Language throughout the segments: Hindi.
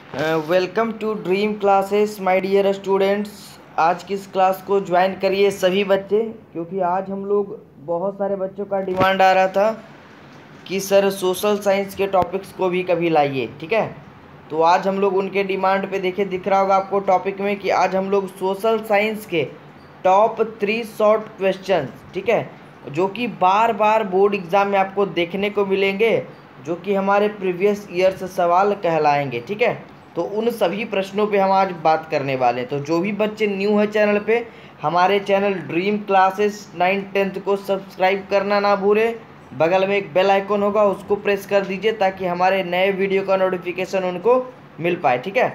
Welcome to dream classes my dear students. आज की इस क्लास को ज्वाइन करिए सभी बच्चे, क्योंकि आज हम लोग बहुत सारे बच्चों का डिमांड आ रहा था कि सर सोशल साइंस के टॉपिक्स को भी कभी लाइए। ठीक है, तो आज हम लोग उनके डिमांड पे देखिए, दिख रहा होगा आपको टॉपिक में कि आज हम लोग सोशल साइंस के टॉप 3 शॉर्ट क्वेश्चन, ठीक है, जो कि बार बार बोर्ड एग्ज़ाम में आपको देखने को मिलेंगे, जो कि हमारे प्रीवियस ईयर से सवाल कहलाएंगे। ठीक है, तो उन सभी प्रश्नों पे हम आज बात करने वाले हैं। तो जो भी बच्चे न्यू है चैनल पे, हमारे चैनल ड्रीम क्लासेस 9th-10th को सब्सक्राइब करना ना भूलें। बगल में एक बेल आइकन होगा, उसको प्रेस कर दीजिए ताकि हमारे नए वीडियो का नोटिफिकेशन उनको मिल पाए। ठीक है,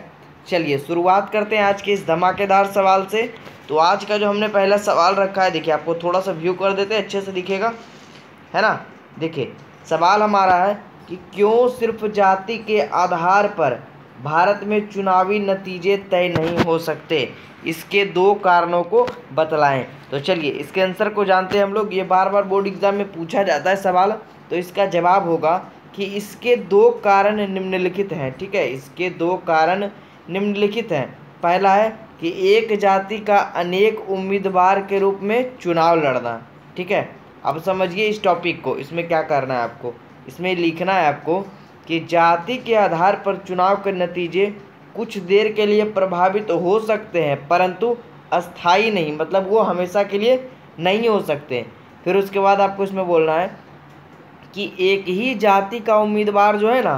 चलिए शुरुआत करते हैं आज के इस धमाकेदार सवाल से। तो आज का जो हमने पहला सवाल रखा है, देखिए आपको थोड़ा सा व्यू कर देते हैं, अच्छे से दिखेगा, है ना। देखिए सवाल हमारा है कि क्यों सिर्फ जाति के आधार पर भारत में चुनावी नतीजे तय नहीं हो सकते, इसके 2 कारणों को बतलाएं। तो चलिए इसके आंसर को जानते हैं हम लोग। ये बार बार बोर्ड एग्जाम में पूछा जाता है सवाल, तो इसका जवाब होगा कि इसके 2 कारण निम्नलिखित हैं। ठीक है, इसके 2 कारण निम्नलिखित हैं। पहला है कि एक जाति का अनेक उम्मीदवार के रूप में चुनाव लड़ना। ठीक है, अब समझिए इस टॉपिक को। इसमें क्या करना है आपको, इसमें लिखना है आपको कि जाति के आधार पर चुनाव के नतीजे कुछ देर के लिए प्रभावित हो सकते हैं, परंतु अस्थायी नहीं, मतलब वो हमेशा के लिए नहीं हो सकते। फिर उसके बाद आपको इसमें बोलना है कि एक ही जाति का उम्मीदवार जो है ना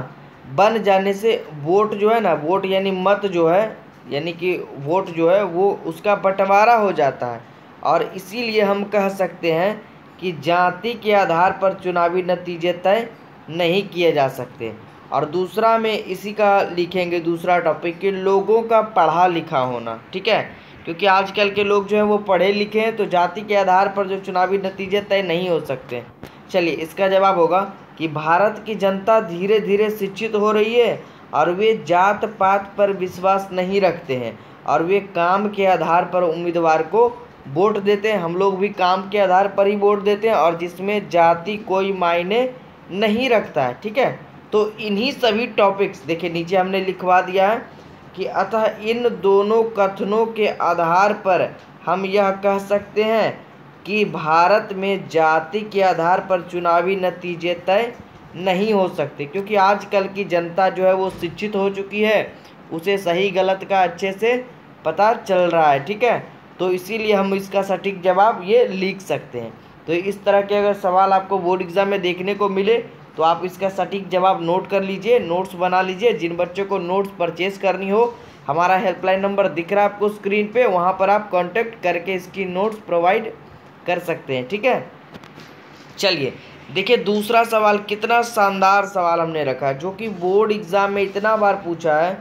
बन जाने से वोट जो है ना, वोट यानी मत जो है, यानी कि वोट जो है वो उसका बंटवारा हो जाता है, और इसीलिए हम कह सकते हैं कि जाति के आधार पर चुनावी नतीजे तय नहीं किए जा सकते। और दूसरा में इसी का लिखेंगे, दूसरा टॉपिक कि लोगों का पढ़ा लिखा होना। ठीक है, क्योंकि आजकल के लोग जो हैं वो पढ़े लिखे हैं, तो जाति के आधार पर जो चुनावी नतीजे तय नहीं हो सकते। चलिए इसका जवाब होगा कि भारत की जनता धीरे धीरे शिक्षित हो रही है और वे जात पात पर विश्वास नहीं रखते हैं, और वे काम के आधार पर उम्मीदवार को वोट देते हैं। हम लोग भी काम के आधार पर ही वोट देते हैं, और जिसमें जाति कोई मायने नहीं रखता है। ठीक है, तो इन्हीं सभी टॉपिक्स देखिए नीचे हमने लिखवा दिया है कि अतः इन दोनों कथनों के आधार पर हम यह कह सकते हैं कि भारत में जाति के आधार पर चुनावी नतीजे तय नहीं हो सकते, क्योंकि आजकल की जनता जो है वो शिक्षित हो चुकी है, उसे सही गलत का अच्छे से पता चल रहा है। ठीक है, तो इसीलिए हम इसका सटीक जवाब ये लिख सकते हैं। तो इस तरह के अगर सवाल आपको बोर्ड एग्जाम में देखने को मिले तो आप इसका सटीक जवाब नोट कर लीजिए, नोट्स बना लीजिए। जिन बच्चों को नोट्स परचेज करनी हो, हमारा हेल्पलाइन नंबर दिख रहा है आपको स्क्रीन पे, वहाँ पर आप कांटेक्ट करके इसकी नोट्स प्रोवाइड कर सकते हैं। ठीक है, चलिए देखिए दूसरा सवाल, कितना शानदार सवाल हमने रखा है, जो कि बोर्ड एग्जाम में इतना बार पूछा है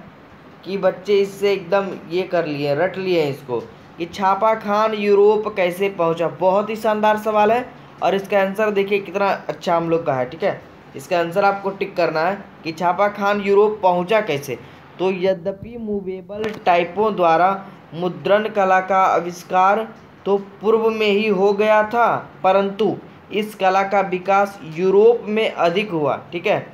कि बच्चे इससे एकदम ये कर लिए, रट लिए हैं इसको, कि छापा खान यूरोप कैसे पहुंचा। बहुत ही शानदार सवाल है, और इसका आंसर देखिए कितना अच्छा हम लोग का है। ठीक है, इसका आंसर आपको टिक करना है कि छापा खान यूरोप पहुंचा कैसे। तो यद्यपि मूवेबल टाइपों द्वारा मुद्रण कला का आविष्कार तो पूर्व में ही हो गया था, परंतु इस कला का विकास यूरोप में अधिक हुआ। ठीक है,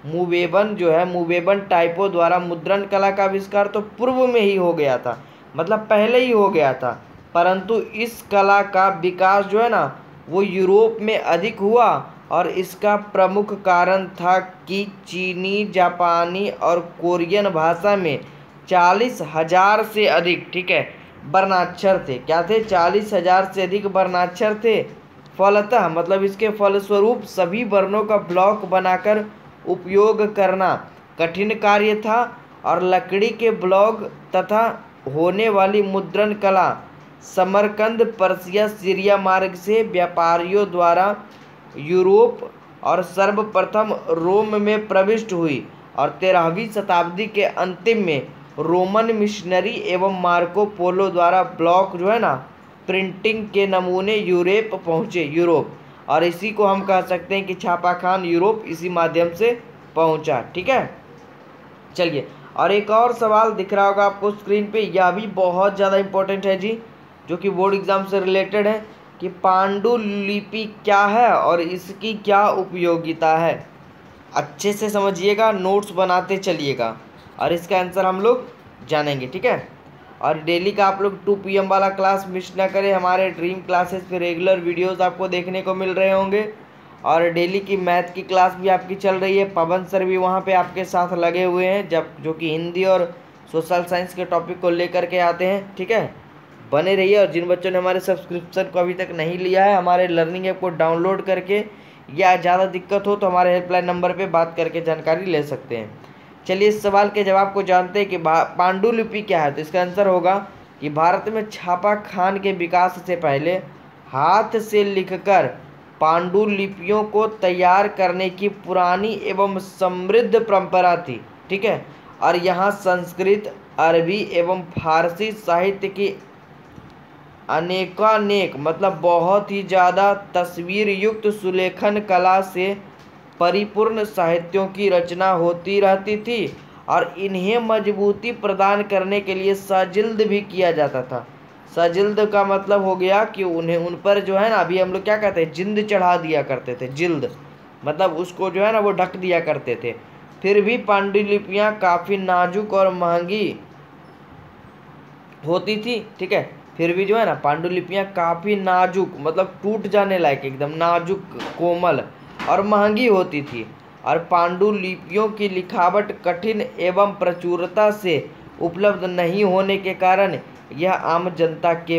मूवेबन जो है, मूवेबन टाइपों द्वारा मुद्रण कला का आविष्कार तो पूर्व में ही हो गया था, मतलब पहले ही हो गया था, परंतु इस कला का विकास जो है ना वो यूरोप में अधिक हुआ, और इसका प्रमुख कारण था कि चीनी, जापानी और कोरियन भाषा में 40,000 से अधिक, ठीक है, वर्णाक्षर थे। क्या थे? 40,000 से अधिक वर्णाक्षर थे। फलतः मतलब इसके फलस्वरूप सभी वर्णों का ब्लॉक बनाकर उपयोग करना कठिन कार्य था, और लकड़ी के ब्लॉक तथा होने वाली मुद्रण कला समरकंद, पर्सिया, सीरिया मार्ग से व्यापारियों द्वारा यूरोप और सर्वप्रथम रोम में प्रविष्ट हुई, और 13वीं शताब्दी के अंतिम में रोमन मिशनरी एवं मार्को पोलो द्वारा ब्लॉक जो है ना प्रिंटिंग के नमूने यूरोप पहुँचे, यूरोप, और इसी को हम कह सकते हैं कि छापा खान यूरोप इसी माध्यम से पहुँचा। ठीक है, चलिए और एक और सवाल दिख रहा होगा आपको स्क्रीन पे, यह भी बहुत ज़्यादा इम्पोर्टेंट है जी, जो कि बोर्ड एग्जाम से रिलेटेड है, कि पांडुलिपि क्या है और इसकी क्या उपयोगिता है। अच्छे से समझिएगा, नोट्स बनाते चलिएगा, और इसका आंसर हम लोग जानेंगे, ठीक है। और डेली का आप लोग 2 PM वाला क्लास मिस ना करें। हमारे ड्रीम क्लासेस पे रेगुलर वीडियोस आपको देखने को मिल रहे होंगे। और डेली की मैथ की क्लास भी आपकी चल रही है। पवन सर भी वहाँ पे आपके साथ लगे हुए हैं, जो कि हिंदी और सोशल साइंस के टॉपिक को लेकर के आते हैं, ठीक है। बने रहिए। और जिन बच्चों ने हमारे सब्सक्रिप्शन को अभी तक नहीं लिया है, हमारे लर्निंग ऐप को डाउनलोड करके, या ज़्यादा दिक्कत हो तो हमारे हेल्पलाइन नंबर पे बात करके जानकारी ले सकते हैं। चलिए इस सवाल के जवाब को जानते हैं कि पांडुलिपि क्या है। तो इसका आंसर होगा कि भारत में छापा खान के विकास से पहले हाथ से लिखकर पांडुलिपियों को तैयार करने की पुरानी एवं समृद्ध परंपरा थी, ठीक है। और यहाँ संस्कृत, अरबी एवं फारसी साहित्य की अनेकानेक मतलब बहुत ही ज़्यादा तस्वीर युक्त सुलेखन कला से परिपूर्ण साहित्यों की रचना होती रहती थी। और इन्हें मजबूती प्रदान करने के लिए सजिल्द भी किया जाता था। सजिल्द का मतलब हो गया कि उन्हें उन पर जो है ना, अभी हम लोग क्या कहते हैं, जिल्द चढ़ा दिया करते थे। जिल्द मतलब उसको जो है ना वो ढक दिया करते थे। फिर भी पांडुलिपियाँ काफ़ी नाजुक और महंगी होती थी, ठीक है। फिर भी जो है ना पांडुलिपियाँ काफ़ी नाजुक मतलब टूट जाने लायक, एकदम नाजुक, कोमल और महंगी होती थी। और पांडुलिपियों की लिखावट कठिन एवं प्रचुरता से उपलब्ध नहीं होने के कारण यह आम जनता के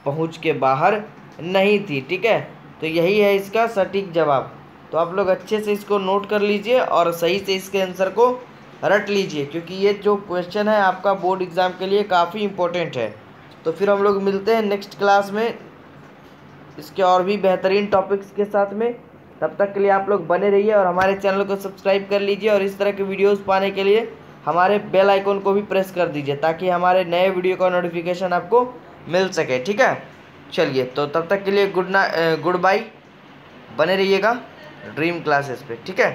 पहुंच के बाहर नहीं थी, ठीक है। तो यही है इसका सटीक जवाब। तो आप लोग अच्छे से इसको नोट कर लीजिए और सही से इसके आंसर को रट लीजिए, क्योंकि ये जो क्वेश्चन है आपका बोर्ड एग्ज़ाम के लिए काफ़ी इम्पोर्टेंट है। तो फिर हम लोग मिलते हैं नेक्स्ट क्लास में इसके और भी बेहतरीन टॉपिक्स के साथ में। तब तक के लिए आप लोग बने रहिए और हमारे चैनल को सब्सक्राइब कर लीजिए। और इस तरह के वीडियोस पाने के लिए हमारे बेल आइकन को भी प्रेस कर दीजिए, ताकि हमारे नए वीडियो का नोटिफिकेशन आपको मिल सके, ठीक है। चलिए तो तब तक के लिए गुड बाय। बने रहिएगा ड्रीम क्लासेस पे, ठीक है।